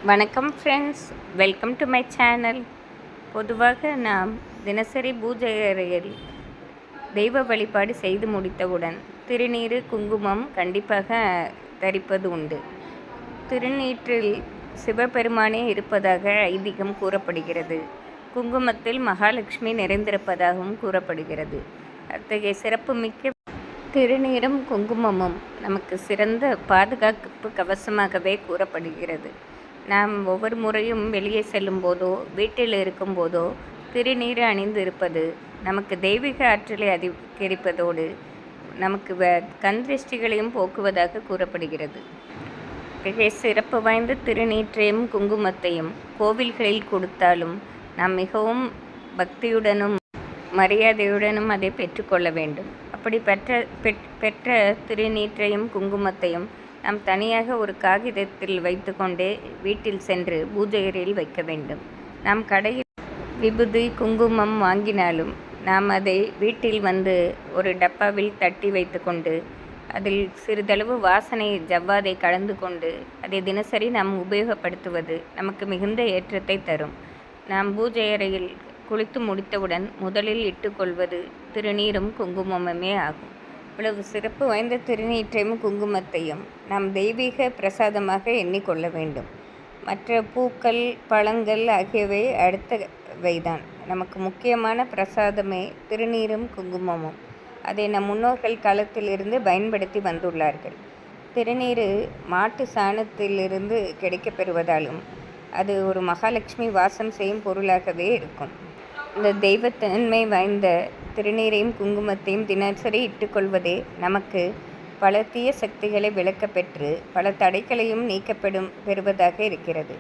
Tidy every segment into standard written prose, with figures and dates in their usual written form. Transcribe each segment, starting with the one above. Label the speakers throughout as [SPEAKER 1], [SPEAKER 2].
[SPEAKER 1] வணக்கம் friends, welcome to my channel. பொதுவாக நாம் தினசரி பூஜை அறையில் தெய்வ வழிபாடு செய்து முடித்தவுடன் திருநீறு குங்குமம் கண்டிப்பாக தரிப்பது உண்டு. திருநீற்றில் சிவபெருமானே இருப்பதாக ஐதீகம் கூறப்படுகிறது. குங்குமத்தில் மகாலட்சுமி நிறைந்திருப்பதாகவும் கூறப்படுகிறது. அத்தகைய சிறப்புமிக்க திருநீரும் குங்குமமும் நமக்கு சிறந்த பாதுகாப்பு கவசமாகவே கூறப்படுகிறது. நாம் ஒவ்வொரு முறையும் வெளியே செல்லும் போதோ வீட்டில் இருக்கும்போதோ திருநீர் அணிந்து இருப்பது நமக்கு தெய்வீக ஆற்றலை அதிகரிப்பதோடு நமக்கு கண் திருஷ்டிகளையும் போக்குவதாக கூறப்படுகிறது. சிறப்பு வாய்ந்த திருநீற்றையும் குங்குமத்தையும் கோவில்களில் கொடுத்தாலும் நாம் மிகவும் பக்தியுடனும் மரியாதையுடனும் அதை பெற்றுக்கொள்ள வேண்டும். அப்படி பெற்ற திருநீற்றையும் குங்குமத்தையும் நாம் தனியாக ஒரு காகிதத்தில் வைத்து கொண்டே வீட்டில் சென்று பூஜை அறையில் வைக்க வேண்டும். நாம் கடையில் விபூதி குங்குமம் வாங்கினாலும் நாம் அதை வீட்டில் வந்து ஒரு டப்பாவில் தட்டி வைத்து கொண்டு அதில் சிறிதளவு வாசனை ஜவ்வாதை கலந்து கொண்டு அதை தினசரி நாம் உபயோகப்படுத்துவது நமக்கு மிகுந்த ஏற்றத்தை தரும். நாம் பூஜை அறையில் குளித்து முடித்தவுடன் முதலில் இட்டுக்கொள்வது திருநீரும் குங்குமமுமே ஆகும். இவ்வளவு சிறப்பு வாய்ந்த திருநீற்றையும் குங்குமத்தையும் நாம் தெய்வீக பிரசாதமாக எண்ணிக்கொள்ள வேண்டும். மற்ற பூக்கள் பழங்கள் ஆகியவை அடுத்தவைதான். நமக்கு முக்கியமான பிரசாதமே திருநீரும் குங்குமமும். அதை நம் முன்னோர்கள் காலத்திலிருந்து பயன்படுத்தி வந்துள்ளார்கள். திருநீர் மாட்டு சாணத்திலிருந்து கிடைக்கப்பெறுவதாலும் அது ஒரு மகாலட்சுமி வாசம் செய்யும் பொருளாகவே இருக்கும். இந்த தெய்வத்தன்மை வாய்ந்த திருநீரையும் குங்குமத்தையும் தினசரி இட்டுக்கொள்வதே நமக்கு பல தீய சக்திகளை விலக்க பெற்று பல தடைகளையும் பெறுவதாக இருக்கிறது.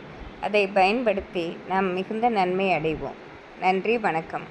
[SPEAKER 1] அதை பயன்படுத்தி நாம் மிகுந்த நன்மை அடைவோம். நன்றி, வணக்கம்.